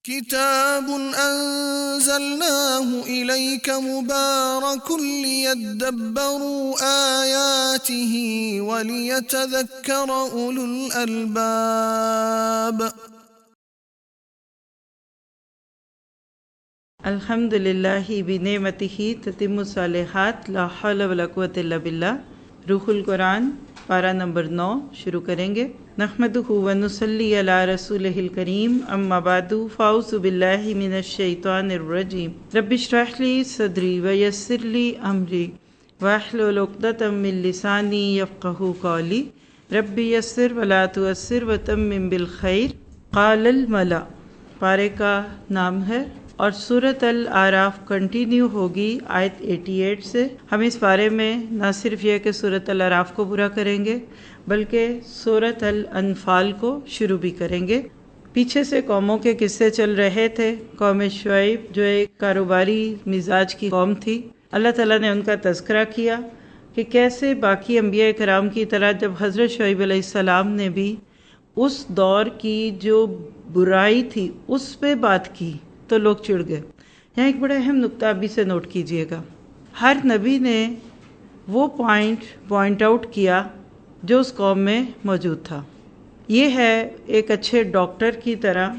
كتاب أنزلناه إليك مبارك ليدبروا آياته وليتذكر أولو الألباب. الحمد للہ بنعمتہ تتم الصالحات لا حول ولا قوۃ الا باللہ۔ روح القرآن پارہ نمبر 9 شروع کریں گے۔ نحمدہ ونصلی علی رسولہ الکریم، اما بعد فاعوذ باللہ من الشیطان الرجیم۔ رب اشرح لی صدری ویسر لی امری واحلل عقدۃ من لسانی یفقہوا قولی رب یسر ولا تعسر وتمم بالخیر۔ قال الملا پارے کا نام ہے اور سورۃ الاعراف کنٹینیو ہوگی آیت 88 سے۔ ہم اس بارے میں نہ صرف یہ کہ سورۃ الاعراف کو پورا کریں گے بلکہ سورۃ الانفال کو شروع بھی کریں گے۔ پیچھے سے قوموں کے قصے چل رہے تھے۔ قوم شعیب جو ایک کاروباری مزاج کی قوم تھی، اللہ تعالیٰ نے ان کا تذکرہ کیا کہ کیسے باقی انبیاء کرام کی طرح جب حضرت شعیب علیہ السلام نے بھی اس دور کی جو برائی تھی اس پہ بات کی تو لوگ چڑ گئے۔ یہاں ایک بڑا اہم نقطہ ابھی سے نوٹ کیجئے گا۔ ہر نبی نے وہ پوائنٹ آؤٹ کیا جو اس قوم میں موجود تھا۔ یہ ہے ایک اچھے ڈاکٹر کی طرح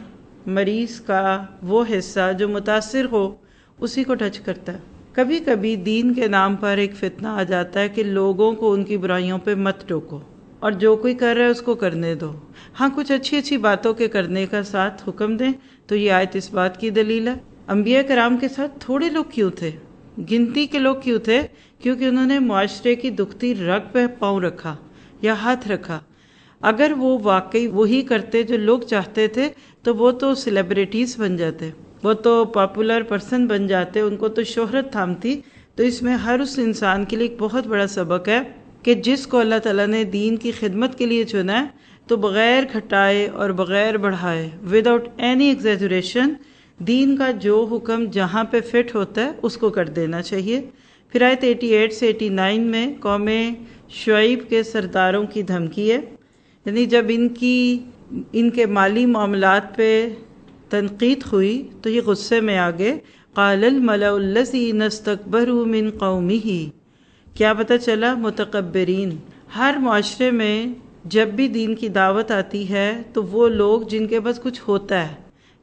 مریض کا وہ حصہ جو متاثر ہو اسی کو ٹچ کرتا ہے۔ کبھی کبھی دین کے نام پر ایک فتنہ آ جاتا ہے کہ لوگوں کو ان کی برائیوں پہ مت ٹوکو اور جو کوئی کر رہا ہے اس کو کرنے دو۔ ہاں کچھ اچھی باتوں کے کرنے کا ساتھ حکم دیں تو یہ آیت اس بات کی دلیل ہے۔ انبیاء کرام کے ساتھ تھوڑے لوگ کیوں تھے؟ گنتی کے لوگ کیوں تھے؟ کیونکہ انہوں نے معاشرے کی دکھتی رگ پہ پاؤں رکھا یا ہاتھ رکھا۔ اگر وہ واقعی وہی کرتے جو لوگ چاہتے تھے تو وہ تو سیلیبریٹیز بن جاتے، وہ تو پاپولر پرسن بن جاتے، ان کو تو شہرت تھامتی۔ تو اس میں ہر اس انسان کے لیے ایک بہت بڑا سبق ہے کہ جس کو اللہ تعالیٰ نے دین کی خدمت کے لیے چنا ہے تو بغیر گھٹائے اور بغیر بڑھائے وداؤٹ اینی ایگزیجریشن دین کا جو حکم جہاں پہ فٹ ہوتا ہے اس کو کر دینا چاہیے۔ پھر آیت 88 سے 89 میں قوم شعیب کے سرداروں کی دھمکی ہے، یعنی جب ان کے مالی معاملات پہ تنقید ہوئی تو یہ غصے میں آگے۔ قال الملأ الذین استکبروا من قومہ، کیا پتہ چلا؟ متکبرین۔ ہر معاشرے میں جب بھی دین کی دعوت آتی ہے تو وہ لوگ جن کے پاس کچھ ہوتا ہے،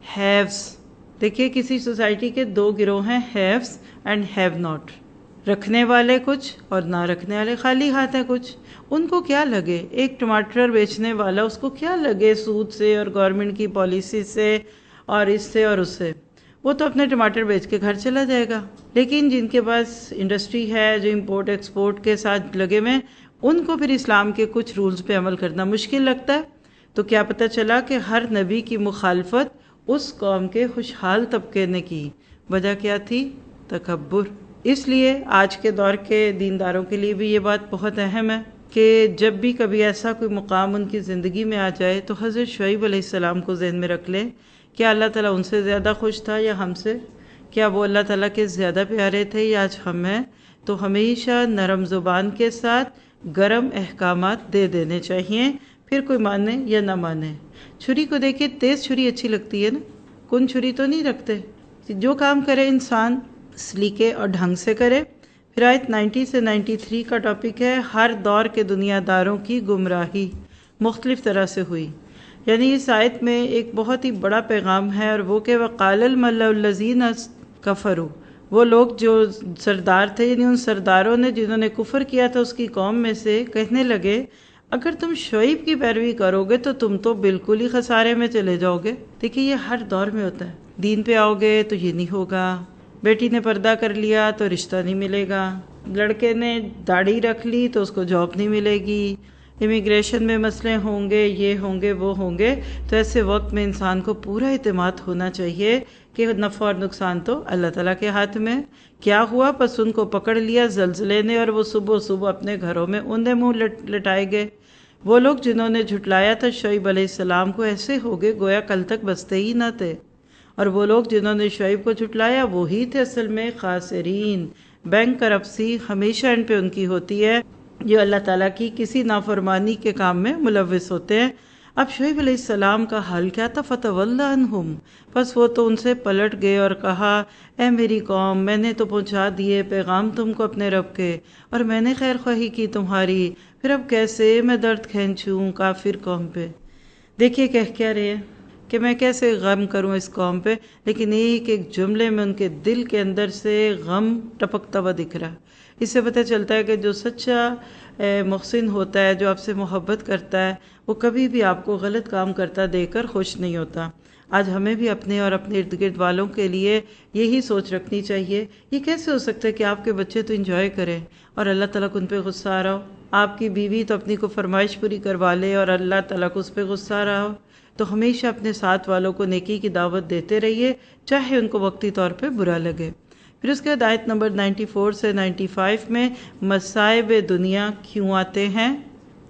ہیوز۔ دیکھیے کسی سوسائٹی کے دو گروہ ہیں، ہیوز اینڈ ہیو ناٹ۔ رکھنے والے کچھ اور نہ رکھنے والے، خالی ہاتھ ہیں کچھ۔ ان کو کیا لگے؟ ایک ٹماٹر بیچنے والا اس کو کیا لگے سود سے اور گورنمنٹ کی پالیسی سے اور اس سے اور اس سے؟ وہ تو اپنے ٹماٹر بیچ کے گھر چلا جائے گا۔ لیکن جن کے پاس انڈسٹری ہے، جو امپورٹ ایکسپورٹ کے ساتھ لگے ہوئے ہیں، ان کو پھر اسلام کے کچھ رولز پہ عمل کرنا مشکل لگتا ہے۔ تو کیا پتہ چلا کہ ہر نبی کی مخالفت اس قوم کے خوشحال طبقے نے کی۔ وجہ کیا تھی؟ تکبر۔ اس لیے آج کے دور کے دینداروں کے لیے بھی یہ بات بہت اہم ہے کہ جب بھی کبھی ایسا کوئی مقام ان کی زندگی میں آ جائے تو حضرت شعیب علیہ السلام کو ذہن میں رکھ لیں۔ کیا اللہ تعالیٰ ان سے زیادہ خوش تھا یا ہم سے؟ کیا وہ اللہ تعالیٰ کے زیادہ پیارے تھے یا آج ہم ہیں؟ تو ہمیشہ نرم زبان کے ساتھ گرم احکامات دے دینے چاہیے، پھر کوئی مانے یا نہ مانے۔ چھری کو دیکھیے، تیز چھری اچھی لگتی ہے نا، کن چھری تو نہیں رکھتے۔ جو کام کرے انسان سلیقے اور ڈھنگ سے کرے۔ پھر آیت 90 سے 93 کا ٹاپک ہے ہر دور کے دنیا داروں کی گمراہی مختلف طرح سے ہوئی۔ یعنی اس آیت میں ایک بہت ہی بڑا پیغام ہے اور وہ کہ وقال الملأ الذین کفروا، وہ لوگ جو سردار تھے، یعنی ان سرداروں نے جنہوں نے کفر کیا تھا اس کی قوم میں سے، کہنے لگے اگر تم شعیب کی پیروی کرو گے تو تم تو بالکل ہی خسارے میں چلے جاؤ گے۔ دیکھیے یہ ہر دور میں ہوتا ہے، دین پہ آؤ گے تو یہ نہیں ہوگا، بیٹی نے پردہ کر لیا تو رشتہ نہیں ملے گا، لڑکے نے داڑھی رکھ لی تو اس کو جاب نہیں ملے گی، امیگریشن میں مسئلے ہوں گے، یہ ہوں گے وہ ہوں گے۔ تو ایسے وقت میں انسان کو پورا اعتماد ہونا چاہیے کہ نفع اور نقصان تو اللہ تعالیٰ کے ہاتھ میں۔ کیا ہوا؟ پس ان کو پکڑ لیا زلزلے نے اور وہ صبح صبح اپنے گھروں میں اوندے منہ لٹائے گئے۔ وہ لوگ جنہوں نے جھٹلایا تھا شعیب علیہ السلام کو ایسے ہو گئے گویا کل تک بستے ہی نہ تھے، اور وہ لوگ جنہوں نے شعیب کو جھٹلایا وہی تھے اصل میں خاسرین۔ بینک کرپسی ہمیشہ ان پہ ان کی ہوتی ہے جو اللہ تعالیٰ کی کسی نافرمانی کے کام میں ملوث ہوتے ہیں۔ اب شعیب علیہ السلام کا حال کیا تھا؟ فتولی عنہم، بس وہ تو ان سے پلٹ گئے اور کہا اے میری قوم، میں نے تو پہنچا دیے پیغام تم کو اپنے رب کے، اور میں نے خیر خواہی کی تمہاری، پھر اب کیسے میں درد کھینچوں کافر قوم پہ۔ دیکھیے کہہ کیا رہے ہیں کہ میں کیسے غم کروں اس قوم پہ، لیکن ایک ایک جملے میں ان کے دل کے اندر سے غم ٹپکتا ہوا دکھ رہا ہے۔ اس سے پتہ چلتا ہے کہ جو سچا محسن ہوتا ہے، جو آپ سے محبت کرتا ہے، وہ کبھی بھی آپ کو غلط کام کرتا دیکھ کر خوش نہیں ہوتا۔ آج ہمیں بھی اپنے اور اپنے ارد گرد والوں کے لیے یہی سوچ رکھنی چاہیے۔ یہ کیسے ہو سکتا ہے کہ آپ کے بچے تو انجوائے کریں اور اللہ تعالیٰ کو ان پہ غصہ آ رہا ہو؟ آپ کی بیوی تو اپنی کو فرمائش پوری کروا لے اور اللہ تعالیٰ کو اس پہ غصہ آ رہا ہو۔ تو ہمیشہ اپنے ساتھ والوں کو نیکی کی دعوت دیتے رہیے، چاہے ان کو وقتی طور پہ برا لگے۔ پھر اس کے بعد آیت نمبر 94 سے 95 میں مصائب دنیا کیوں آتے ہیں؟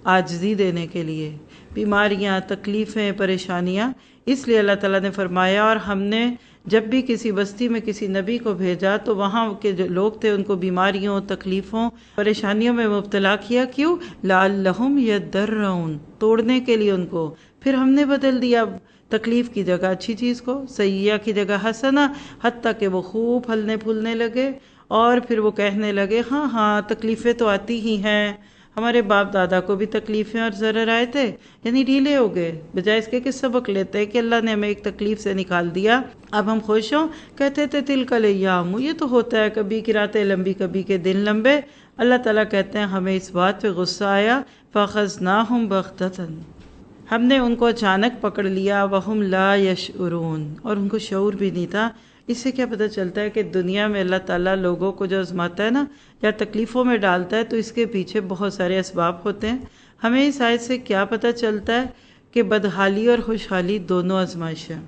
عاجزی دینے کے لیے، بیماریاں، تکلیفیں، پریشانیاں۔ اس لیے اللہ تعالیٰ نے فرمایا اور ہم نے جب بھی کسی بستی میں کسی نبی کو بھیجا تو وہاں کے جو لوگ تھے ان کو بیماریوں، تکلیفوں، پریشانیوں میں مبتلا کیا۔ کیوں؟ لعلہم یضرعون، توڑنے کے لیے ان کو۔ پھر ہم نے بدل دیا تکلیف کی جگہ اچھی چیز کو، سیئہ کی جگہ حسنہ، حتیٰ کہ وہ خوب پھلنے پھولنے لگے اور پھر وہ کہنے لگے ہاں ہاں تکلیفیں تو آتی ہی ہیں، ہمارے باپ دادا کو بھی تکلیفیں اور ضرر آئے تھے، یعنی ڈھیلے ہو گئے، بجائے اس کے سبق لیتے ہیں کہ اللہ نے ہمیں ایک تکلیف سے نکال دیا، اب ہم خوش ہوں۔ کہتے تھے تلک الایام، یہ تو ہوتا ہے، کبھی کی راتیں لمبی کبھی کے دن لمبے۔ اللہ تعالیٰ کہتے ہیں ہمیں اس بات پہ غصہ آیا، فاخذناہم بغتۃ، ہم نے ان کو اچانک پکڑ لیا، وہم لا یشعرون، اور ان کو شعور بھی نہیں تھا۔ اس سے کیا پتہ چلتا ہے کہ دنیا میں اللہ تعالیٰ لوگوں کو جو آزماتا ہے نا یا تکلیفوں میں ڈالتا ہے تو اس کے پیچھے بہت سارے اسباب ہوتے ہیں۔ ہمیں اس آیت سے کیا پتہ چلتا ہے کہ بدحالی اور خوشحالی دونوں آزمائش ہیں۔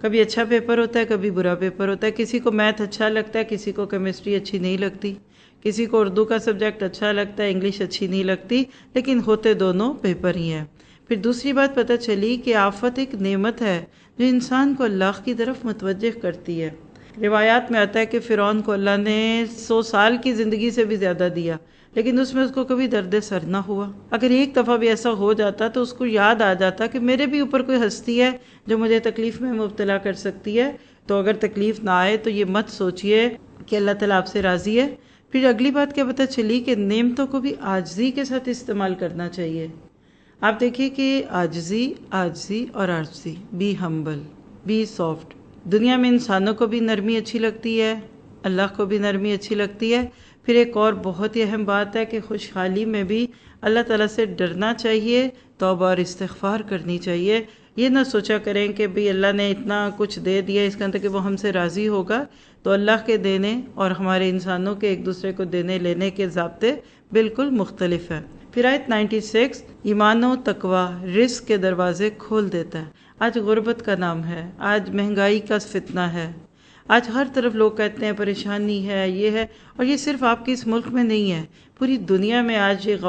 کبھی اچھا پیپر ہوتا ہے، کبھی برا پیپر ہوتا ہے، کسی کو میتھ اچھا لگتا ہے، کسی کو کیمسٹری اچھی نہیں لگتی، کسی کو اردو کا سبجیکٹ اچھا لگتا ہے، انگلش اچھی نہیں لگتی، لیکن ہوتے دونوں پیپر ہی ہیں۔ پھر دوسری بات پتہ چلی کہ آفت ایک نعمت ہے جو انسان کو اللہ کی طرف متوجہ کرتی ہے۔ روایات میں آتا ہے کہ فرعون کو اللہ نے 100 سال کی زندگی سے بھی زیادہ دیا، لیکن اس میں اس کو کبھی درد سر نہ ہوا۔ اگر ایک دفعہ بھی ایسا ہو جاتا تو اس کو یاد آ جاتا کہ میرے بھی اوپر کوئی ہستی ہے جو مجھے تکلیف میں مبتلا کر سکتی ہے، تو اگر تکلیف نہ آئے تو یہ مت سوچئے کہ اللہ تعالیٰ آپ سے راضی ہے۔ پھر اگلی بات کیا پتہ چلی کہ نعمتوں کو بھی عاجزی کے ساتھ استعمال کرنا چاہیے۔ آپ دیکھیے کہ عاجزی اور عاجزی، بی ہمبل، بی سافٹ۔ دنیا میں انسانوں کو بھی نرمی اچھی لگتی ہے، اللہ کو بھی نرمی اچھی لگتی ہے۔ پھر ایک اور بہت ہی اہم بات ہے کہ خوشحالی میں بھی اللہ تعالیٰ سے ڈرنا چاہیے، توبہ اور استغفار کرنی چاہیے۔ یہ نہ سوچا کریں کہ بھئی اللہ نے اتنا کچھ دے دیا اس کا مطلب کہ وہ ہم سے راضی ہوگا۔ تو اللہ کے دینے اور ہمارے انسانوں کے ایک دوسرے کو دینے لینے کے ضابطے بالکل مختلف ہیں۔ پھر آیت 96، ایمان و تقوی رزق کے دروازے کھول دیتا ہے۔ آج غربت کا نام ہے، آج مہنگائی کا فتنہ ہے، آج ہر طرف لوگ کہتے ہیں پریشانی ہے، یہ ہے، اور یہ صرف آپ کے اس ملک میں نہیں ہے، پوری دنیا میں آج یہ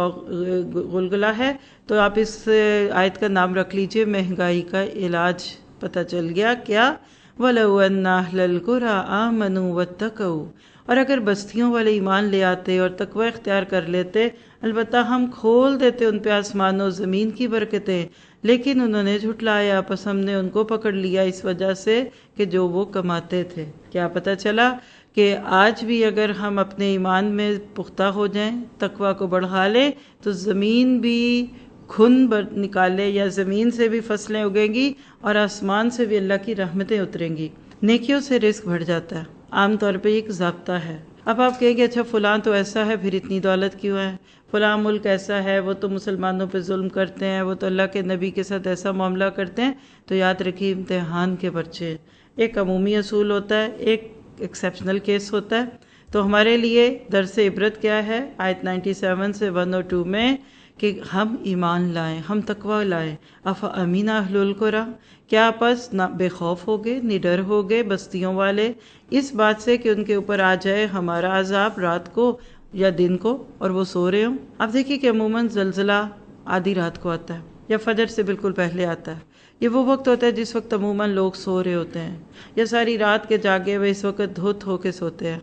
غلغلہ ہے۔ تو آپ اس آیت کا نام رکھ لیجئے مہنگائی کا علاج۔ پتہ چل گیا کیا؟ وَلَوْ أَنَّ أَهْلَ الْقُرَىٰ آمَنُوا وَاتَّقَوْا، اور اگر بستیوں والے ایمان لے آتے اور تقوی اختیار کر لیتے، البتہ ہم کھول دیتے ان پہ آسمان و زمین کی برکتیں، لیکن انہوں نے جھٹلایا، پس ہم نے ان کو پکڑ لیا اس وجہ سے کہ جو وہ کماتے تھے۔ کیا پتہ چلا کہ آج بھی اگر ہم اپنے ایمان میں پختہ ہو جائیں، تقوی کو بڑھا لیں، تو زمین بھی کھن نکالے یا زمین سے بھی فصلیں اگیں گی اور آسمان سے بھی اللہ کی رحمتیں اتریں گی۔ نیکیوں سے رزق بڑھ جاتا ہے، عام طور پہ ایک ضابطہ ہے۔ اب آپ کہیں گے اچھا فلاں تو ایسا ہے، پھر اتنی دولت کیوں ہے؟ فلاں ملک ایسا ہے، وہ تو مسلمانوں پہ ظلم کرتے ہیں، وہ تو اللہ کے نبی کے ساتھ ایسا معاملہ کرتے ہیں۔ تو یاد رکھیے امتحان کے پرچے، ایک عمومی اصول ہوتا ہے، ایک ایکسیپشنل کیس ہوتا ہے۔ تو ہمارے لیے درس عبرت کیا ہے؟ آیت 97 سے 102 میں کہ ہم ایمان لائیں، ہم تقوی لائیں۔ افامین اہل القریٰ، کیا پس نہ بے خوف ہو گئے، نڈر ہو گئے بستیوں والے اس بات سے کہ ان کے اوپر آ جائے ہمارا عذاب رات کو یا دن کو اور وہ سو رہے ہوں؟ اب دیکھیے کہ عموماً زلزلہ آدھی رات کو آتا ہے یا فجر سے بالکل پہلے آتا ہے۔ یہ وہ وقت ہوتا ہے جس وقت عموماً لوگ سو رہے ہوتے ہیں یا ساری رات کے جاگے ہوئے اس وقت دھت ہو کے سوتے ہیں،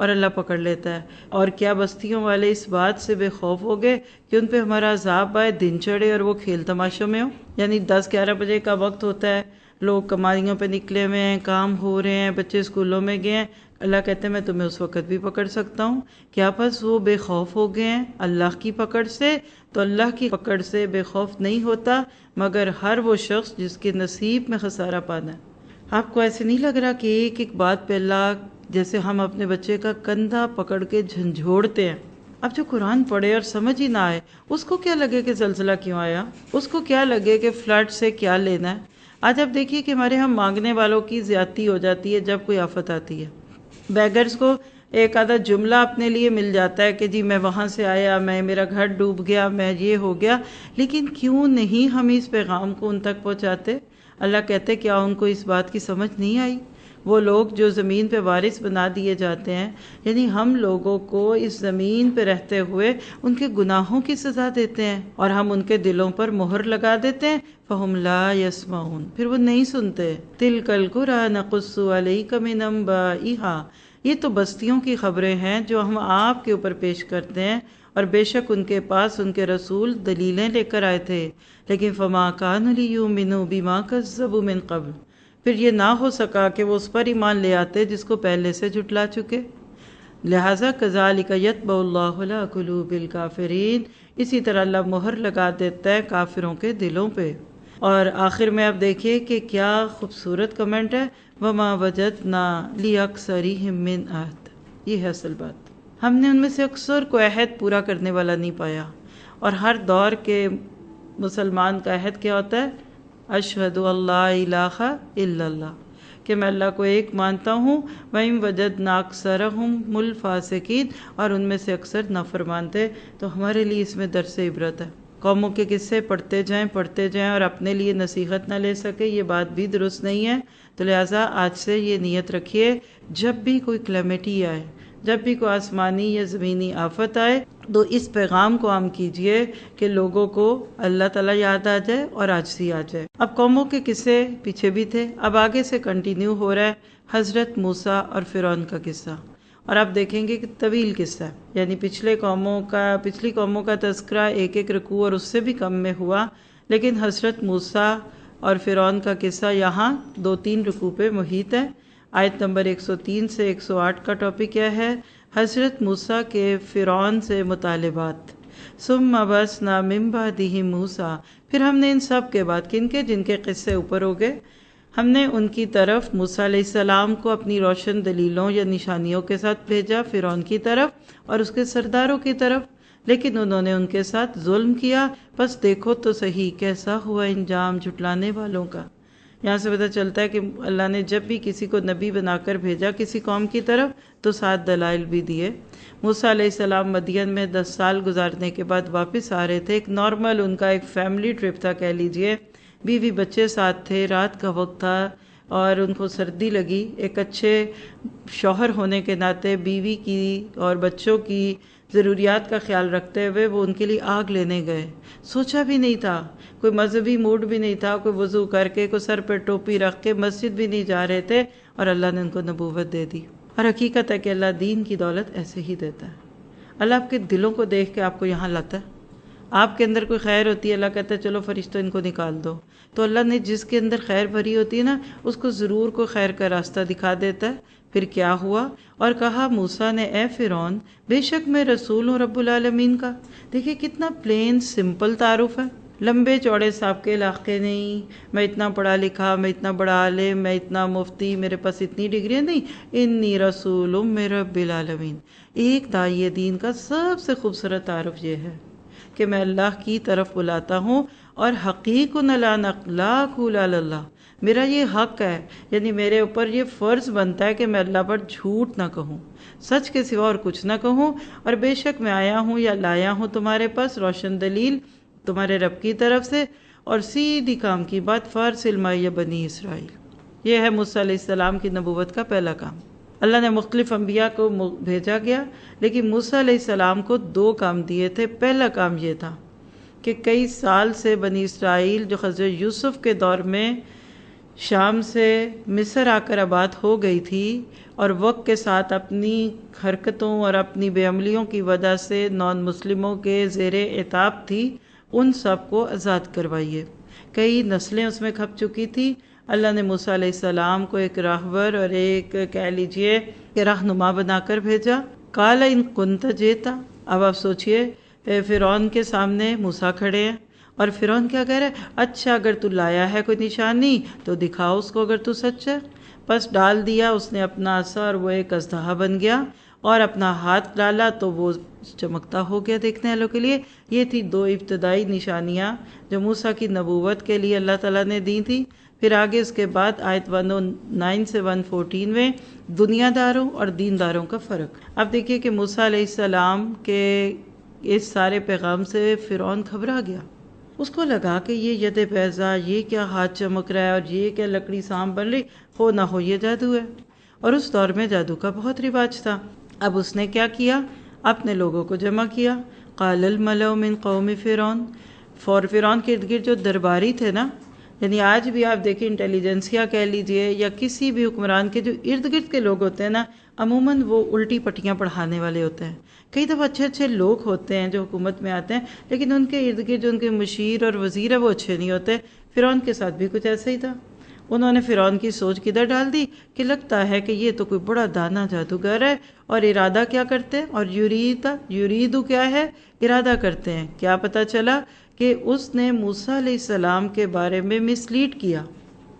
اور اللہ پکڑ لیتا ہے۔ اور کیا بستیوں والے اس بات سے بے خوف ہو گئے کہ ان پہ ہمارا عذاب آئے، دن چڑھے اور وہ کھیل تماشوں میں ہو؟ یعنی 10-11 بجے کا وقت ہوتا ہے، لوگ کمائیوں پہ نکلے ہوئے ہیں، کام ہو رہے ہیں، بچے اسکولوں میں گئے ہیں، اللہ کہتے ہیں میں تمہیں اس وقت بھی پکڑ سکتا ہوں۔ کیا پس وہ بے خوف ہو گئے ہیں اللہ کی پکڑ سے؟ تو اللہ کی پکڑ سے بے خوف نہیں ہوتا مگر ہر وہ شخص جس کے نصیب میں خسارہ پانا ہے۔ آپ کو ایسے نہیں لگ رہا کہ ایک ایک بات پہ اللہ جیسے ہم اپنے بچے کا کندھا پکڑ کے جھنجھوڑتے ہیں؟ اب جو قرآن پڑھے اور سمجھ ہی نہ آئے اس کو کیا لگے کہ زلزلہ کیوں آیا، اس کو کیا لگے کہ فلڈ سے کیا لینا ہے۔ آج آپ دیکھیے کہ ہمارے ہم مانگنے والوں کی زیادتی ہو جاتی ہے جب کوئی آفت آتی ہے۔ بیگرز کو ایک آدھا جملہ اپنے لیے مل جاتا ہے کہ جی میں وہاں سے آیا، میرا گھر ڈوب گیا، میں یہ ہو گیا، لیکن کیوں نہیں ہم اس پیغام کو ان تک پہنچاتے؟ اللہ کہتے کیا ان کو اس بات کی سمجھ نہیں آئی؟ وہ لوگ جو زمین پہ وارث بنا دیے جاتے ہیں، یعنی ہم لوگوں کو اس زمین پہ رہتے ہوئے ان کے گناہوں کی سزا دیتے ہیں اور ہم ان کے دلوں پر مہر لگا دیتے ہیں، فَهُمْ لَا يَسْمَعُونَ، پھر وہ نہیں سنتے۔ تِلْكَ الْقُرَىٰ نَقُصُّ عَلَيْكَ مِنْ أَنْبَائِهَا، یہ تو بستیوں کی خبریں ہیں جو ہم آپ کے اوپر پیش کرتے ہیں، اور بے شک ان کے پاس ان کے رسول دلیلیں لے کر آئے تھے، لیکن فَمَا كَانُوا لِيُؤْمِنُوا بِمَا كَذَّبُوا مِنْ قَبْلُ، پھر یہ نہ ہو سکا کہ وہ اس پر ایمان لے آتے جس کو پہلے سے جھٹلا چکے۔ لہٰذا كَذَلِكَ يَطْبَعُ اللَّهُ عَلَىٰ قُلُوبِ الْكَافِرِينَ، اسی طرح اللہ مہر لگا دیتا ہے کافروں کے دلوں پہ۔ اور آخر میں آپ دیکھیے کہ کیا خوبصورت کمنٹ ہے، وَمَا وَجَدْنَا لِأَكْثَرِهِم مِّنْ عَهْدٍ، یہ ہے اصل بات۔ ہم نے ان میں سے اکثر کو عہد پورا کرنے والا نہیں پایا، اور ہر دور کے مسلمان کا عہد کیا ہوتا ہے؟ اشہد اللہ الہ الا اللہ، کہ میں اللہ کو ایک مانتا ہوں، وَإِن وَجَدْنَا أَكْثَرَهُمْ الْفَاسِقِينَ، اور ان میں سے اکثر نافرمان تھے۔ تو ہمارے لیے اس میں درس عبرت ہے۔ قوموں کے قصے پڑھتے جائیں اور اپنے لیے نصیحت نہ لے سکے، یہ بات بھی درست نہیں ہے۔ تو لہٰذا آج سے یہ نیت رکھیے، جب بھی کوئی کلیمٹی آئے، جب بھی کوئی آسمانی یا زمینی آفت آئے، تو اس پیغام کو عام کیجئے کہ لوگوں کو اللہ تعالیٰ یاد آ جائے اور عاجزی آ جائے۔ اب قوموں کے قصے پیچھے بھی تھے، اب آگے سے کنٹینیو ہو رہا ہے حضرت موسیٰ اور فرعون کا قصہ، اور آپ دیکھیں گے کہ طویل قصہ ہے، یعنی پچھلی قوموں کا تذکرہ ایک ایک رکوع اور اس سے بھی کم میں ہوا، لیکن حضرت موسیٰ اور فرعون کا قصہ یہاں 2-3 رکوع پہ محیط ہے۔ آیت نمبر 103 سے 108 کا ٹاپک کیا ہے؟ حضرت موسیٰ کے فرعون سے مطالبات۔ ثم بعثنا من بعدہ موسیٰ، پھر ہم نے ان سب کے بعد جن کے قصے اوپر ہو گئے، ہم نے ان کی طرف موسیٰ علیہ السلام کو اپنی روشن دلیلوں یا نشانیوں کے ساتھ بھیجا، فرعون کی طرف اور اس کے سرداروں کی طرف، لیکن انہوں نے ان کے ساتھ ظلم کیا، بس دیکھو تو صحیح کیسا ہوا انجام جھٹلانے والوں کا۔ یہاں سے پتہ چلتا ہے کہ اللہ نے جب بھی کسی کو نبی بنا کر بھیجا کسی قوم کی طرف تو 7 دلائل بھی دیے۔ موسیٰ علیہ السلام مدین میں 10 سال گزارنے کے بعد واپس آ رہے تھے، ایک نارمل ان کا ایک فیملی ٹرپ تھا کہہ لیجئے، بیوی بچے ساتھ تھے، رات کا وقت تھا اور ان کو سردی لگی۔ ایک اچھے شوہر ہونے کے ناطے بیوی کی اور بچوں کی ضروریات کا خیال رکھتے ہوئے وہ ان کے لیے آگ لینے گئے۔ سوچا بھی نہیں تھا، کوئی مذہبی موڈ بھی نہیں تھا، کوئی وضو کر کے کوئی سر پہ ٹوپی رکھ کے مسجد بھی نہیں جا رہے تھے، اور اللہ نے ان کو نبوت دے دی۔ اور حقیقت ہے کہ اللہ دین کی دولت ایسے ہی دیتا ہے۔ اللہ آپ کے دلوں کو دیکھ کے آپ کو یہاں لاتا ہے۔ آپ کے اندر کوئی خیر ہوتی ہے، اللہ کہتا ہے چلو فرشتوں ان کو نکال دو، تو اللہ نے جس کے اندر خیر بھری ہوتی ہے نا، اس کو ضرور کوئی خیر کا راستہ دکھا دیتا ہے۔ پھر کیا ہوا؟ اور کہا موسیٰ نے اے فرعون، بے شک میں رسول ہوں رب العالمین کا۔ دیکھیں کتنا پلین سمپل تعارف ہے، لمبے چوڑے سابقے علاقے نہیں، میں اتنا پڑھا لکھا، میں اتنا بڑا عالم، میں اتنا مفتی، میرے پاس اتنی ڈگریاں نہیں، انی رسول من رب العالمین۔ ایک داعی دین کا سب سے خوبصورت تعارف یہ ہے کہ میں اللہ کی طرف بلاتا ہوں، اور حقیق لا نقول علی اللہ، میرا یہ حق ہے، یعنی میرے اوپر یہ فرض بنتا ہے کہ میں اللہ پر جھوٹ نہ کہوں، سچ کے سوا اور کچھ نہ کہوں، اور بے شک میں آیا ہوں یا لایا ہوں تمہارے پاس روشن دلیل تمہارے رب کی طرف سے، اور سیدھی کام کی بات، فارسل معی بنی اسرائیل۔ یہ ہے موسیٰ علیہ السلام کی نبوت کا پہلا کام۔ اللہ نے مختلف انبیاء کو بھیجا گیا، لیکن موسیٰ علیہ السلام کو 2 کام دیے تھے۔ پہلا کام یہ تھا کہ کئی سال سے بنی اسرائیل جو حضرت یوسف کے دور میں شام سے مصر آ کر آباد ہو گئی تھی اور وقت کے ساتھ اپنی حرکتوں اور اپنی بے عملیوں کی وجہ سے نان مسلموں کے زیر عتاب تھی، ان سب کو آزاد کروائیے۔ کئی نسلیں اس میں کھپ چکی تھی۔ اللہ نے موسیٰ علیہ السلام کو ایک راہبر اور ایک کہہ لیجئے کہ رہنما بنا کر بھیجا۔ قال ان کنت جیتا، اب آپ سوچئے فرعون کے سامنے موسیٰ کھڑے ہیں اور فرعون کیا کہہ رہا ہے؟ اچھا اگر تو لایا ہے کوئی نشانی تو دکھاؤ اس کو اگر تو سچ ہے۔ بس ڈال دیا اس نے اپنا عصا اور وہ ایک اژدہا بن گیا، اور اپنا ہاتھ ڈالا تو وہ چمکتا ہو گیا دیکھنے والوں کے لیے۔ یہ تھی دو ابتدائی نشانیاں جو موسیٰ کی نبوت کے لیے اللہ تعالیٰ نے دی تھی۔ پھر آگے اس کے بعد آیت 109 سے 114 میں دنیا داروں اور دینداروں کا فرق۔ اب دیکھیے کہ موسیٰ علیہ السلام کے اس سارے پیغام سے فرعون گھبرا گیا۔ اس کو لگا کہ یہ ید بیضا، یہ کیا ہاتھ چمک رہا ہے اور یہ کیا لکڑی سام بن رہی، ہو نہ ہو یہ جادو ہے۔ اور اس دور میں جادو کا بہت رواج تھا۔ اب اس نے کیا کیا؟ اپنے لوگوں کو جمع کیا۔ قال الملأ من قوم فرعون، فرعون کے ارد گرد جو درباری تھے نا، یعنی آج بھی آپ دیکھیں انٹیلیجنسیا کہہ لیجئے یا کسی بھی حکمران کے جو ارد گرد کے لوگ ہوتے ہیں نا، عموماً وہ الٹی پٹیاں پڑھانے والے ہوتے ہیں۔ کئی دفعہ اچھے اچھے لوگ ہوتے ہیں جو حکومت میں آتے ہیں، لیکن ان کے ارد گرد جو ان کے مشیر اور وزیر ہے وہ اچھے نہیں ہوتے۔ فرعون کے ساتھ بھی کچھ ایسا ہی تھا۔ انہوں نے فرعون کی سوچ کدھر ڈال دی کہ لگتا ہے کہ یہ تو کوئی بڑا دانا جادوگر ہے، اور ارادہ کیا کرتے ہیں؟ اور یریدو کیا ہے؟ ارادہ کرتے ہیں۔ کیا پتہ چلا کہ اس نے موسیٰ علیہ السلام کے بارے میں مس لیڈ کیا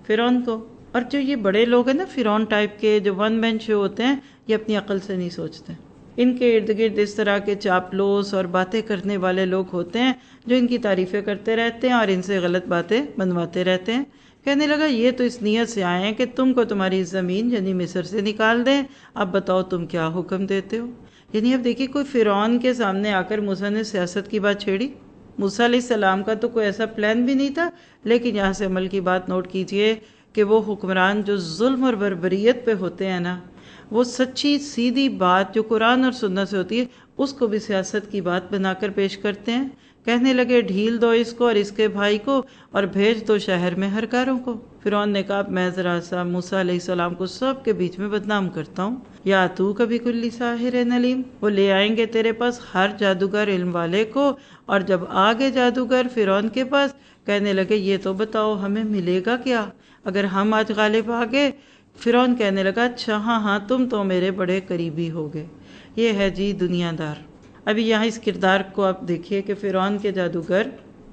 فرعون کو۔ اور جو یہ بڑے لوگ ہیں نا فرعون ٹائپ کے جو ون مین شو ہوتے ہیں، یہ اپنی عقل سے نہیں سوچتے۔ ان کے ارد گرد اس طرح کے چاپلوس اور باتیں کرنے والے لوگ ہوتے ہیں جو ان کی تعریفیں کرتے رہتے ہیں اور ان سے غلط باتیں بنواتے رہتے ہیں۔ کہنے لگا یہ تو اس نیت سے آئے ہیں کہ تم کو تمہاری زمین یعنی مصر سے نکال دیں، اب بتاؤ تم کیا حکم دیتے ہو۔ یعنی اب دیکھیے کوئی فرعون کے سامنے آ کر موسیٰ نے سیاست کی بات چھیڑی۔ موسیٰ علیہ السلام کا تو کوئی ایسا پلان بھی نہیں تھا، لیکن یہاں سے عمل کی بات نوٹ کیجئے کہ وہ حکمران جو ظلم اور بربریت پہ ہوتے ہیں نا، وہ سچی سیدھی بات جو قرآن اور سنت سے ہوتی ہے اس کو بھی سیاست کی بات بنا کر پیش کرتے ہیں۔ کہنے لگے ڈھیل دو اس کو اور اس کے بھائی کو اور بھیج دو شہر میں ہر کاروں کو۔ فرعون نے کہا میں ذرا سا موسیٰ علیہ السلام کو سب کے بیچ میں بدنام کرتا ہوں۔ یا تو کبھی کلی ساحر علیم، وہ لے آئیں گے تیرے پاس ہر جادوگر علم والے کو، اور جب آگے جادوگر فرعون کے پاس کہنے لگے یہ تو بتاؤ ہمیں ملے گا کیا اگر ہم آج غالب آگے؟ فرعون کہنے لگا اچھا ہاں تم تو میرے بڑے قریبی ہوگے۔ یہ ہے جی دنیا دار۔ ابھی یہاں اس کردار کو آپ دیکھیے کہ فرعون کے جادوگر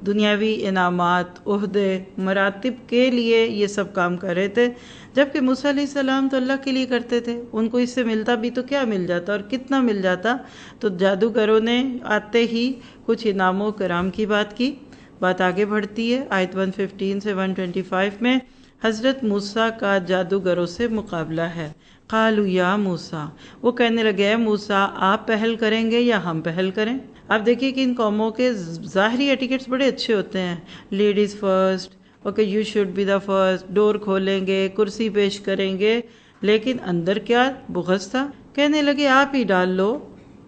دنیاوی انعامات، عہدے، مراتب کے لیے یہ سب کام کر رہے تھے، جبکہ موسیٰ علیہ السلام تو اللہ کے لیے کرتے تھے۔ ان کو اس سے ملتا بھی تو کیا مل جاتا اور کتنا مل جاتا؟ تو جادوگروں نے آتے ہی کچھ انعام و کرام کی بات کی۔ بات آگے بڑھتی ہے آیت 115 سے 125 میں حضرت موسیٰ کا جادوگروں سے مقابلہ ہے۔ قالوا یا موسیٰ، وہ کہنے لگے موسیٰ آپ پہل کریں گے یا ہم پہل کریں؟ آپ دیکھیے کہ ان قوموں کے ظاہری ایٹیکٹس بڑے اچھے ہوتے ہیں، ladies first, okay you should be the first, door کھولیں گے، کرسی پیش کریں گے، لیکن اندر کیا بغض تھا۔ کہنے لگے آپ ہی ڈال لو،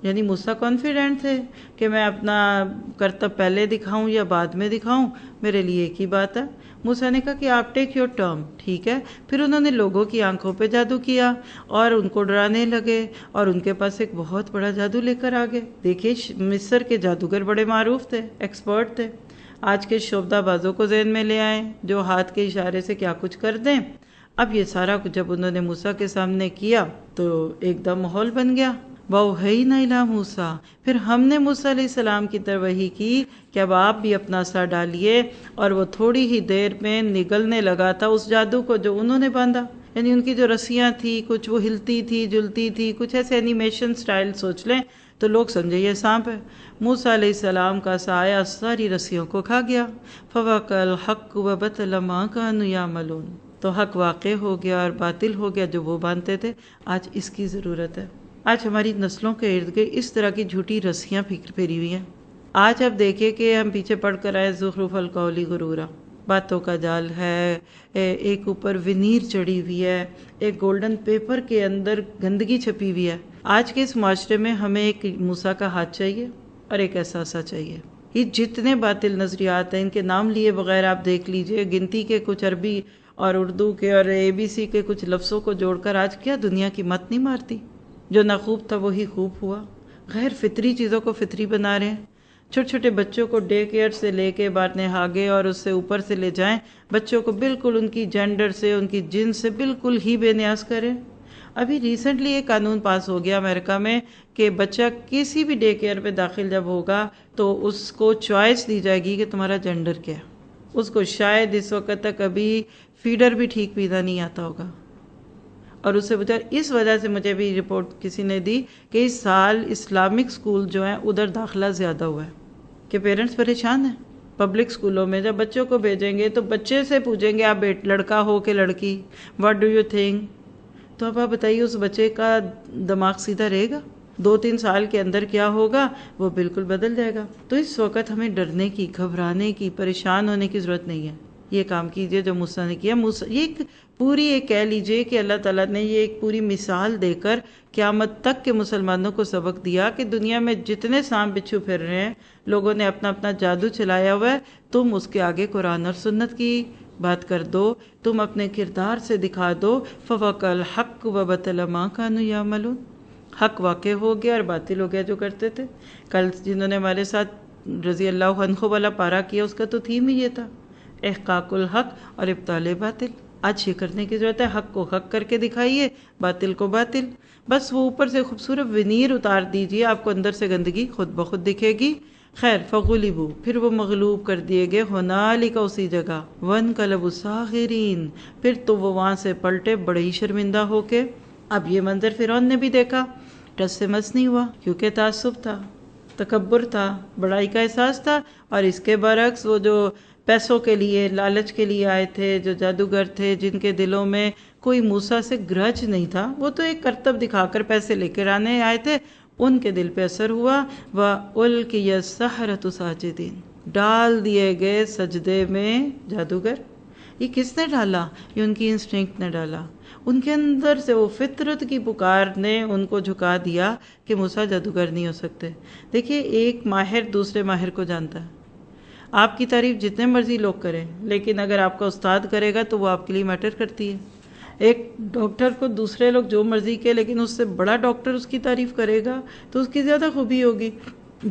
یعنی موسیٰ کانفیڈنٹ تھے کہ میں اپنا کرتب پہلے دکھاؤں یا بعد میں دکھاؤں، میرے لیے ایک ہی بات ہے۔ موسیٰ نے کہا کہ آپ ٹیک یور ٹرم، ٹھیک ہے۔ پھر انہوں نے لوگوں کی آنکھوں پہ جادو کیا اور ان کو ڈرانے لگے، اور ان کے پاس ایک بہت بڑا جادو لے کر آگے۔ دیکھیے مصر کے جادوگر بڑے معروف تھے، ایکسپرٹ تھے۔ آج کے شعبدہ بازوں کو ذہن میں لے آئیں جو ہاتھ کے اشارے سے کیا کچھ کر دیں۔ اب یہ سارا کچھ جب انہوں نے موسیٰ کے سامنے کیا تو ایک دم ماحول بن گیا۔ وَأَوْحَيْنَا إِلَىٰ مُوسَىٰ، پھر ہم نے موسیٰ علیہ السلام کی طرف وحی کی کہ اب آپ بھی اپنا سر ڈالیے، اور وہ تھوڑی ہی دیر میں نگلنے لگا تھا اس جادو کو جو انہوں نے باندھا۔ یعنی ان کی جو رسیاں تھی کچھ وہ ہلتی تھی جلتی تھی، کچھ ایسے اینیمیشن سٹائل سوچ لیں تو لوگ سمجھے یہ سانپ ہے۔ موسیٰ علیہ السلام کا سایہ ساری رسیوں کو کھا گیا۔ فَوَقَعَ الْحَقُّ وَبَطَلَ مَا كَانُوا يَعْمَلُونَ، تو حق واقع ہو گیا اور باطل ہو گیا جو وہ باندھتے تھے۔ آج اس کی ضرورت ہے۔ آج ہماری نسلوں کے ارد گرد اس طرح کی جھوٹی رسیاں پھیری ہوئی ہیں۔ آج آپ دیکھیں کہ ہم پیچھے پڑھ کر آئے زخرف القول غرورا، باتوں کا جال ہے، ایک اوپر ونیر چڑھی ہوئی ہے، ایک گولڈن پیپر کے اندر گندگی چھپی ہوئی ہے۔ آج کے اس معاشرے میں ہمیں ایک موسیٰ کا ہاتھ چاہیے اور ایک احساسہ چاہیے۔ یہ جتنے باطل نظریات ہیں ان کے نام لیے بغیر آپ دیکھ لیجئے، گنتی کے کچھ عربی اور اردو کے اور ABC کے کچھ لفظوں کو جوڑ کر آج کیا دنیا کی مت نہیں مارتی؟ جو نہ خوب تھا وہی خوب ہوا. غیر فطری چیزوں کو فطری بنا رہے ہیں. چھوٹے چھوٹے بچوں کو ڈے کیئر سے لے کے بارنے ہاگے اور اس سے اوپر سے لے جائیں، بچوں کو بالکل ان کی جینڈر سے، ان کی جنس سے بالکل ہی بے نیاز کریں. ابھی ریسنٹلی ایک قانون پاس ہو گیا امریکہ میں کہ بچہ کسی بھی ڈے کیئر پہ داخل جب ہوگا تو اس کو چوائس دی جائے گی کہ تمہارا جینڈر کیا ہے. اس کو شاید اس وقت تک ابھی فیڈر بھی ٹھیک پیدا نہیں آتا ہوگا. اور اس سے اس وجہ سے مجھے بھی رپورٹ کسی نے دی کہ اس سال اسلامک سکول جو ہیں ادھر داخلہ زیادہ ہوا ہے کہ پیرنٹس پریشان ہیں. پبلک سکولوں میں جب بچوں کو بھیجیں گے تو بچے سے پوچھیں گے آپ لڑکا ہو کہ لڑکی، واٹ ڈو یو تھنک؟ تو اب آپ بتائیے اس بچے کا دماغ سیدھا رہے گا؟ 2-3 سال کے اندر کیا ہوگا وہ بالکل بدل جائے گا. تو اس وقت ہمیں ڈرنے کی، گھبرانے کی، پریشان ہونے کی ضرورت نہیں ہے. یہ کام کیجئے جو موسیٰ نے کیا. یہ ایک پوری ایک کہہ لیجئے کہ اللہ تعالیٰ نے یہ ایک پوری مثال دے کر قیامت تک کے مسلمانوں کو سبق دیا کہ دنیا میں جتنے سانپ بچھو پھر رہے ہیں، لوگوں نے اپنا اپنا جادو چلایا ہوا ہے، تم اس کے آگے قرآن اور سنت کی بات کر دو، تم اپنے کردار سے دکھا دو. فوق الحق وبطل ما كانوا يعملون. حق واقع ہو گیا اور باطل ہو گیا جو کرتے تھے. کل جنہوں نے ہمارے ساتھ رضی اللہ عنہ والا پارا کیا اس کا تو تھیم ہی یہ تھا، احقاق الحق اور ابطال باطل. آج یہ کرنے کی ضرورت ہے، حق کو حق کر کے دکھائیے، باطل کو باطل. بس وہ اوپر سے خوبصورت ونیر اتار دیجئے، آپ کو اندر سے گندگی خود بخود دکھے گی. خیر فغلبوا، پھر وہ مغلوب کر دیے گئے، ہنالک اسی جگہ، وانقلبوا صاغرین، پھر تو وہ وہاں سے پلٹے بڑے ہی شرمندہ ہو کے. اب یہ منظر فرعون نے بھی دیکھا، ٹس سے مس نہیں ہوا کیونکہ تعصب تھا، تکبر تھا، بڑائی کا احساس تھا. اور اس کے برعکس وہ جو پیسوں کے لیے، لالچ کے لیے آئے تھے، جو جادوگر تھے جن کے دلوں میں کوئی موسیٰ سے گرج نہیں تھا، وہ تو ایک کرتب دکھا کر پیسے لے کر آنے آئے تھے، ان کے دل پہ اثر ہوا. وَأُلْقِيَ السَّحَرَةُ سَاجِدِينَ، ڈال دیے گئے سجدے میں جادوگر. یہ کس نے ڈالا؟ یہ ان کی انسٹنکٹ نے ڈالا. ان کے اندر سے وہ فطرت کی پکار نے ان کو جھکا دیا کہ موسیٰ جادوگر نہیں ہو سکتے. دیکھیے ایک ماہر دوسرے ماہر کو جانتا ہے. آپ کی تعریف جتنے مرضی لوگ کریں، لیکن اگر آپ کا استاد کرے گا تو وہ آپ کے لیے میٹر کرتی ہے. ایک ڈاکٹر کو دوسرے لوگ جو مرضی کے، لیکن اس سے بڑا ڈاکٹر اس کی تعریف کرے گا تو اس کی زیادہ خوبی ہوگی.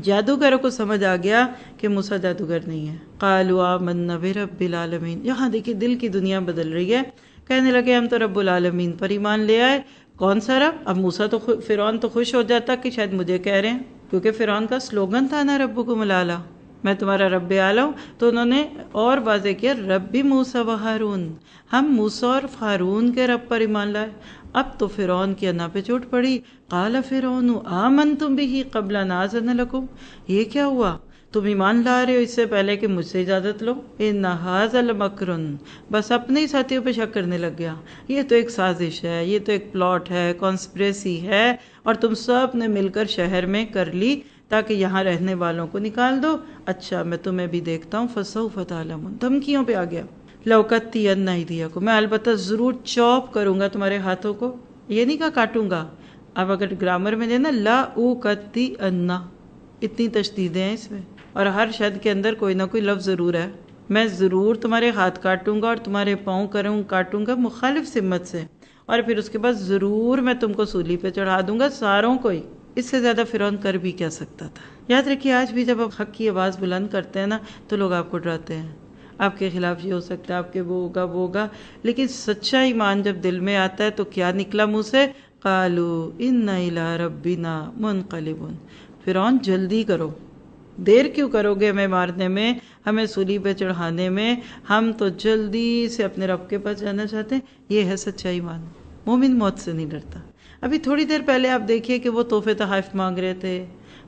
جادوگروں کو سمجھ آ گیا کہ موسیٰ جادوگر نہیں ہے. قالوا آمنا برب العالمین. یہاں دیکھیے دل کی دنیا بدل رہی ہے. کہنے لگے ہم تو رب العالمین پر ایمان لے آئے. کون سا رب؟ اب موسیٰ تو فرعون تو خوش ہو جاتا کہ شاید مجھے کہہ رہے ہیں، کیونکہ فرعون کا سلوگن تھا نا ربکم الاعلی، میں تمہارا رب اعلیٰ ہوں. تو انہوں نے اور واضح کیا رب موسیٰ و ہارون، ہم موسیٰ اور ہارون کے رب پر ایمان لائے. اب تو فرعون کی انا پہ چوٹ پڑی. قال فرعون آمنتم بہ قبل ان آذن لکم، یہ کیا ہوا؟ تم ایمان لا رہے ہو اس سے پہلے کہ مجھ سے اجازت لو. ان ھذا لمکر، بس اپنے ہی ساتھیوں پہ شک کرنے لگ گیا. یہ تو ایک سازش ہے، یہ تو ایک پلاٹ ہے، کانسپریسی ہے، اور تم سب نے مل کر شہر میں کر لی تاکہ یہاں رہنے والوں کو نکال دو. اچھا میں تمہیں بھی دیکھتا ہوں. فسوف تعلمون، دھمکیوں پہ آ گیا. لأقطعن أيديكم، میں البتہ ضرور چاپ کروں گا تمہارے ہاتھوں کو. یہ نہیں کہا کاٹوں گا. اب اگر گرامر میں دینا لأقطعن، اتنی تشدیدیں ہیں اس میں، اور ہر شد کے اندر کوئی نہ کوئی لفظ ضرور ہے. میں ضرور تمہارے ہاتھ کاٹوں گا اور تمہارے پاؤں کاٹوں گا مخالف سمت سے، اور پھر اس کے بعد ضرور میں تم کو سولی پہ چڑھا دوں گا ساروں کو ہی. اس سے زیادہ فرعون کر بھی کیا سکتا تھا. یاد رکھیے آج بھی جب آپ حق کی آواز بلند کرتے ہیں نا تو لوگ آپ کو ڈراتے ہیں، آپ کے خلاف یہ ہو سکتا ہے، آپ کے وہ ہوگا. لیکن سچا ایمان جب دل میں آتا ہے تو کیا نکلا منہ سے؟ قالوا انا الی ربنا منقلبون. فرعون جلدی کرو، دیر کیوں کرو گے ہمیں مارنے میں، ہمیں سولی پہ چڑھانے میں؟ ہم تو جلدی سے اپنے رب کے پاس جانا چاہتے ہیں. یہ ہے سچا ایمان. مومن موت سے نہیں ڈرتا. ابھی تھوڑی دیر پہلے آپ دیکھیے کہ وہ تحفے تحائف مانگ رہے تھے،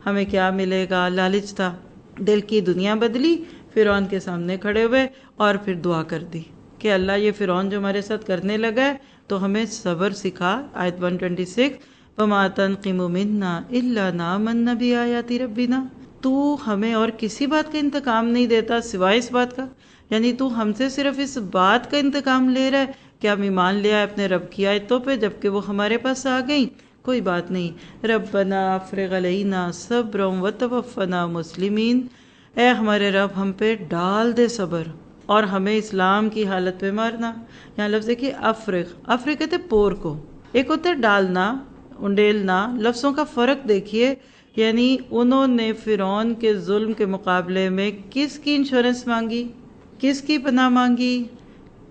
ہمیں کیا ملے گا، لالچ تھا. دل کی دنیا بدلی، فرعون کے سامنے کھڑے ہوئے اور پھر دعا کر دی کہ اللہ یہ فرعون جو ہمارے ساتھ کرنے لگا ہے تو ہمیں صبر سکھا. آیت 126 وَمَا تَنْقِمُ مِنَّا إِلَّا أَنْ آمَنَّا بِآيَاتِ رَبِّنَا. تو ہمیں اور کسی بات کا انتقام نہیں دیتا سوائے اس بات کا، یعنی تو ہم سے صرف اس بات کا انتقام لے رہا ہے کہ ہم ایمان لے آئے اپنے رب کی آیتوں پہ جبکہ وہ ہمارے پاس آ گئیں. کوئی بات نہیں. ربنا افرغ علینا صبرا وتوفنا مسلمین. اے ہمارے رب ہم پہ ڈال دے صبر اور ہمیں اسلام کی حالت پہ مارنا. یہاں لفظ دیکھیے افرق کہتے پور کو، ایک ہوتا ہے ڈالنا انڈیلنا. لفظوں کا فرق دیکھیے، یعنی انہوں نے فرعون کے ظلم کے مقابلے میں کس کی انشورنس مانگی، کس کی پناہ مانگی،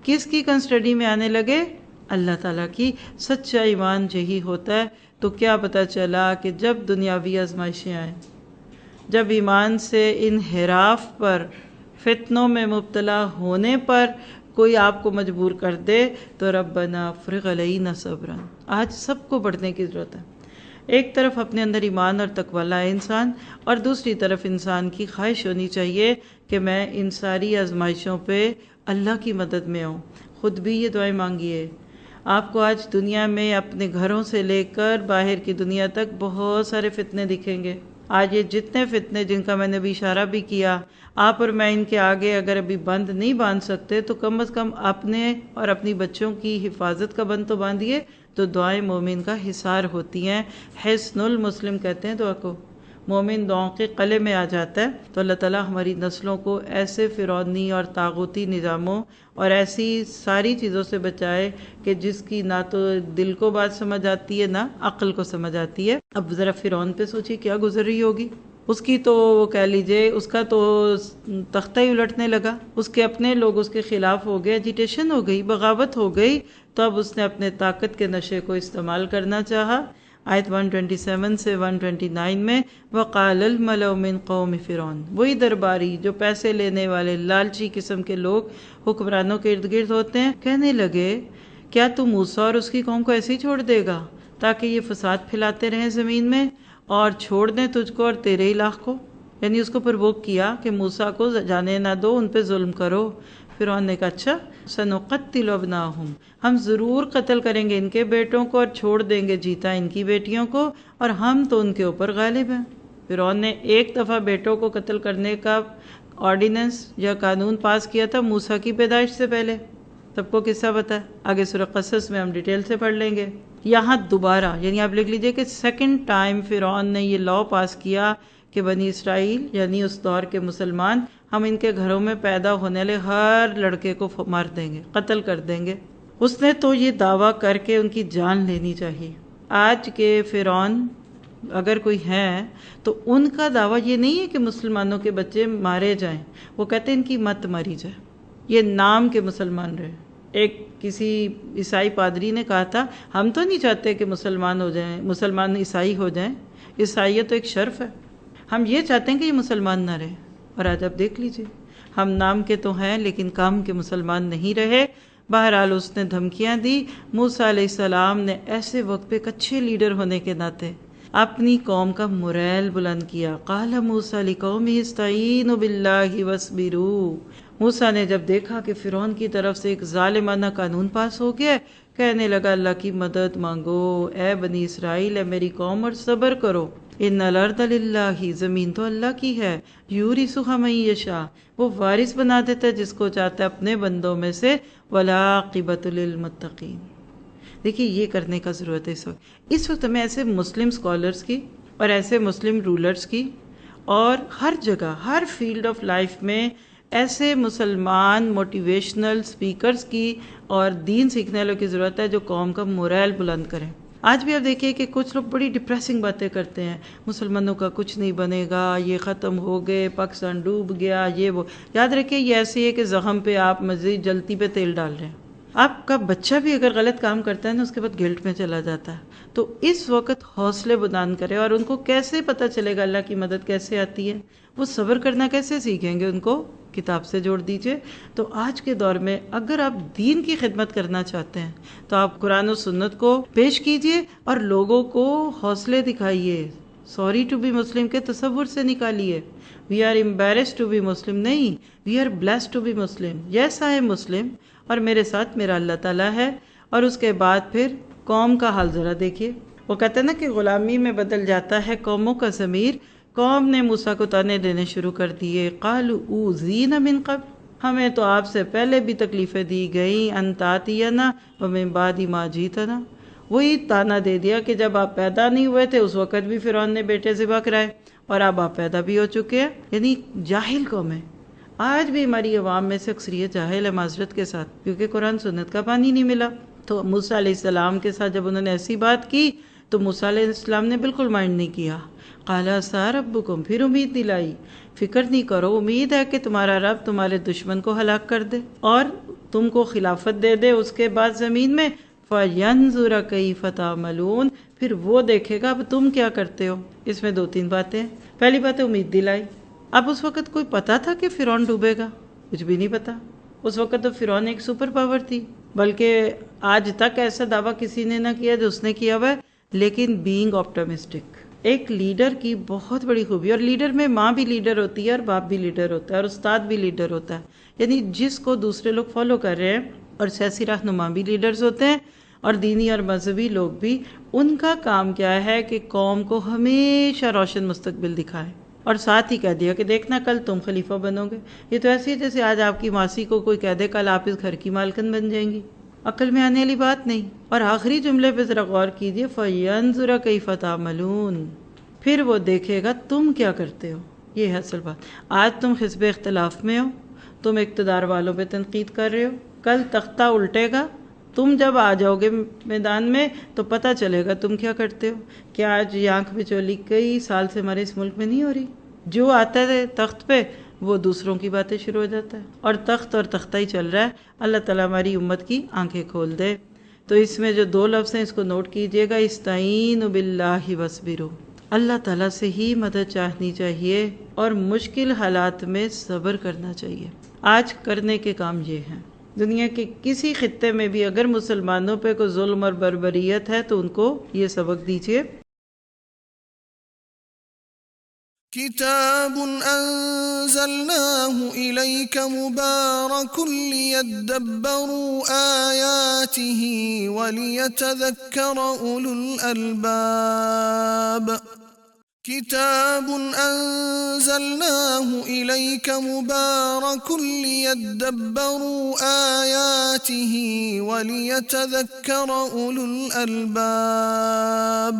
کس کی کنسٹڈی میں آنے لگے؟ اللہ تعالیٰ کی. سچا ایمان یہی ہوتا ہے. تو کیا پتہ چلا کہ جب دنیاوی آزمائشیں آئیں، جب ایمان سے انحراف پر، فتنوں میں مبتلا ہونے پر کوئی آپ کو مجبور کر دے تو ربنا افرغ علینا صبرا. آج سب کو پڑھنے کی ضرورت ہے. ایک طرف اپنے اندر ایمان اور تقوی لائے انسان، اور دوسری طرف انسان کی خواہش ہونی چاہیے کہ میں ان ساری آزمائشوں پہ اللہ کی مدد میں آؤں. خود بھی یہ دعائیں مانگیے. آپ کو آج دنیا میں اپنے گھروں سے لے کر باہر کی دنیا تک بہت سارے فتنے دکھیں گے. آج یہ جتنے فتنے جن کا میں نے ابھی اشارہ بھی کیا، آپ اور میں ان کے آگے اگر ابھی بند نہیں باندھ سکتے تو کم از کم اپنے اور اپنی بچوں کی حفاظت کا بند تو باندھیے. تو دعائیں مومن کا حصار ہوتی ہیں. حصن المسلم کہتے ہیں دعا کو. مومن دعاؤں کے قلعے میں آ جاتا ہے. تو اللہ تعالیٰ ہماری نسلوں کو ایسے فرعونی اور طاغوتی نظاموں اور ایسی ساری چیزوں سے بچائے کہ جس کی نہ تو دل کو بات سمجھ آتی ہے نہ عقل کو سمجھ آتی ہے. اب ذرا فرعون پہ سوچیے کیا گزر رہی ہوگی. اس کی تو کہہ لیجئے اس کا تو تختہ ہی الٹنے لگا. اس کے اپنے لوگ اس کے خلاف ہو گئے، ایجیٹیشن ہو گئی، بغاوت ہو گئی. تو اب اس نے اپنے طاقت کے نشے کو استعمال کرنا چاہا. آیت 127 سے 129 میں وقال الملأ من قوم فرعون، وہی درباری جو پیسے لینے والے لالچی قسم کے لوگ حکمرانوں کے ارد گرد ہوتے ہیں، کہنے لگے کیا تو موسیٰ اور اس کی قوم کو ایسے ہی چھوڑ دے گا تاکہ یہ فساد پھیلاتے رہیں زمین میں اور چھوڑ دیں تجھ کو اور تیرے الہ کو؟ یعنی اس کو پرووک کیا کہ موسیٰ کو جانے نہ دو، ان پہ ظلم کرو. فرعون نے کہا اچھا سنقتل ابناہم، ہم ضرور قتل کریں گے ان کے بیٹوں کو اور چھوڑ دیں گے جیتا ان کی بیٹیوں کو، اور ہم تو ان کے اوپر غالب ہیں. فرعون نے ایک دفعہ بیٹوں کو قتل کرنے کا آرڈیننس یا قانون پاس کیا تھا موسیٰ کی پیدائش سے پہلے. سب کو قصہ پتہ ہے، آگے سورہ قصص میں ہم ڈیٹیل سے پڑھ لیں گے. یہاں دوبارہ یعنی آپ لکھ لیجئے کہ سیکنڈ ٹائم فرعون نے یہ لاء پاس کیا کہ بنی اسرائیل یعنی اس دور کے مسلمان، ہم ان کے گھروں میں پیدا ہونے والے ہر لڑکے کو مار دیں گے، قتل کر دیں گے. اس نے تو یہ دعویٰ کر کے ان کی جان لینی چاہیے. آج کے فرعون اگر کوئی ہے تو ان کا دعویٰ یہ نہیں ہے کہ مسلمانوں کے بچے مارے جائیں، وہ کہتے ہیں ان کی مت ماری جائے، یہ نام کے مسلمان رہے. ایک کسی عیسائی پادری نے کہا تھا ہم تو نہیں چاہتے کہ مسلمان ہو جائیں، مسلمان عیسائی ہو جائیں، عیسائیت تو ایک شرف ہے، ہم یہ چاہتے ہیں کہ یہ مسلمان نہ رہے. اور آج آپ دیکھ لیجئے ہم نام کے تو ہیں لیکن کام کے مسلمان نہیں رہے. بہرحال اس نے دھمکیاں دی. موسیٰ علیہ السلام نے ایسے وقت پہ ایک اچھے لیڈر ہونے کے ناطے اپنی قوم کا موریل بلند کیا. قال موسیٰ لقومہ استعینوا باللہ واصبروا. موسیٰ نے جب دیکھا کہ فرعون کی طرف سے ایک ظالمانہ قانون پاس ہو گیا، کہنے لگا اللہ کی مدد مانگو اے بنی اسرائیل، اے میری قوم، اور صبر کرو. ان الارض للہ، زمین تو اللہ کی ہے. یورثھا من یشاء، وہ وارث بنا دیتا ہے جس کو چاہتا ہے اپنے بندوں میں سے. والعاقبۃ للمتقین. دیکھیے یہ کرنے کا ضرورت ہے اس وقت ہمیں ایسے مسلم اسکالرس کی اور ایسے مسلم رولرز کی اور ہر جگہ ہر فیلڈ آف لائف میں ایسے مسلمان موٹیویشنل سپیکرز کی اور دین سیکھنے والوں کی ضرورت ہے جو قوم کا موریل بلند کریں. آج بھی آپ دیکھیے کہ کچھ لوگ بڑی ڈپریسنگ باتیں کرتے ہیں، مسلمانوں کا کچھ نہیں بنے گا، یہ ختم ہو گئے، پاکستان ڈوب گیا، یہ وہ. یاد رکھیے یہ ایسی ہے کہ زخم پہ آپ مزید جلتی پہ تیل ڈال رہے ہیں. آپ کا بچہ بھی اگر غلط کام کرتا ہے نا اس کے بعد گلٹ میں چلا جاتا ہے. تو اس وقت حوصلے بلند کرے. اور ان کو کیسے پتہ چلے گا اللہ کی مدد کیسے آتی ہے؟ وہ صبر کرنا کیسے سیکھیں گے؟ ان کو کتاب سے جوڑ دیجئے. تو آج کے دور میں اگر آپ دین کی خدمت کرنا چاہتے ہیں تو آپ قرآن و سنت کو پیش کیجئے اور لوگوں کو حوصلے دکھائیے. سوری ٹو بی مسلم کے تصور سے نکالیے. We are embarrassed to be Muslim نہیں، we are blessed to be Muslim. Yes I am Muslim اور میرے ساتھ میرا اللہ تعالیٰ ہے. اور اس کے بعد پھر قوم کا حال ذرا دیکھیے. وہ کہتے ہیں نا کہ غلامی میں بدل جاتا ہے قوموں کا ضمیر. قوم نے موسیٰ کو تانے دینے شروع کر دیے. قالوا اوذینا من قبل، ہمیں تو آپ سے پہلے بھی تکلیفیں دی گئیں. ان تاتینا ومن بعد ما جیتنا، وہی تانا دے دیا کہ جب آپ پیدا نہیں ہوئے تھے اس وقت بھی فرعون نے بیٹے ذبح کرائے اور اب آپ پیدا بھی ہو چکے ہیں. یعنی جاہل قوم ہے. آج بھی ہماری عوام میں سے اکثریت جاہل ہے معذرت کے ساتھ، کیونکہ قرآن سنت کا پانی نہیں ملا۔ تو موسیٰ علیہ السلام کے ساتھ جب انہوں نے ایسی بات کی تو موسیٰ علیہ السلام نے بالکل مائنڈ نہیں کیا۔ قال عسیٰ ربکم، پھر امید دلائی، فکر نہیں کرو، امید ہے کہ تمہارا رب تمہارے دشمن کو ہلاک کر دے اور تم کو خلافت دے دے اس کے بعد زمین میں۔ فَيَنْظُرَ كَيْفَ تَعْمَلُونَ، پھر وہ دیکھے گا اب تم کیا کرتے ہو۔ اس میں 2-3 باتیں ہیں۔ پہلی بات ہے امید دلائی۔ اب اس وقت کوئی پتا تھا کہ فرعون ڈوبے گا؟ کچھ بھی نہیں پتا۔ اس وقت تو فرعون ایک سپر پاور تھی، بلکہ آج تک ایسا دعویٰ کسی نے نہ کیا جو اس نے کیا ہوا ہے۔ لیکن بینگ آپٹمسٹک ایک لیڈر کی بہت بڑی خوبی، اور لیڈر میں ماں بھی لیڈر ہوتی ہے اور باپ بھی لیڈر ہوتا ہے اور استاد بھی لیڈر ہوتا ہے، یعنی جس کو دوسرے لوگ فالو کر رہے ہیں، اور سیاسی رہنما بھی لیڈرز ہوتے ہیں اور دینی اور مذہبی لوگ بھی۔ ان کا کام کیا ہے کہ قوم کو ہمیشہ روشن مستقبل دکھائے، اور ساتھ ہی کہہ دیا کہ دیکھنا کل تم خلیفہ بنو گے۔ یہ تو ایسی ہے جیسے آج آپ کی ماسی کو کوئی کہہ دے کل آپ اس گھر کی مالکن بن جائیں گی، عقل میں آنے والی بات نہیں۔ اور آخری جملے پہ ذرا غور کیجئے، فَيَنْظُرَ كَيْفَ تَعْمَلُونَ، پھر وہ دیکھے گا تم کیا کرتے ہو۔ یہ ہے اصل بات۔ آج تم حزب اختلاف میں ہو، تم اقتدار والوں پہ تنقید کر رہے ہو، کل تختہ الٹے گا، تم جب آ جاؤ گے میدان میں تو پتہ چلے گا تم کیا کرتے ہو۔ کیا آج یہ آنکھ بچولی کئی سال سے ہمارے اس ملک میں نہیں ہو رہی؟ جو آتا ہے تخت پہ وہ دوسروں کی باتیں شروع ہو جاتا ہے، اور تخت اور تختہ ہی چل رہا ہے۔ اللہ تعالیٰ ہماری امت کی آنکھیں کھول دے۔ تو اس میں جو 2 لفظ ہیں اس کو نوٹ کیجئے گا، استعینوا باللہ واصبروا، اللہ تعالیٰ سے ہی مدد چاہنی چاہیے اور مشکل حالات میں صبر کرنا چاہیے۔ آج کرنے کے کام یہ ہیں۔ دنیا کے کسی خطے میں بھی اگر مسلمانوں پہ کوئی ظلم اور بربریت ہے تو ان کو یہ سبق دیجیے۔ كتاب أنزلناه إليك مبارك ليدبروا آياته وليتذكر أولو الألباب كتاب أنزلناه إليك مبارك ليدبروا آياته وليتذكر أولو الألباب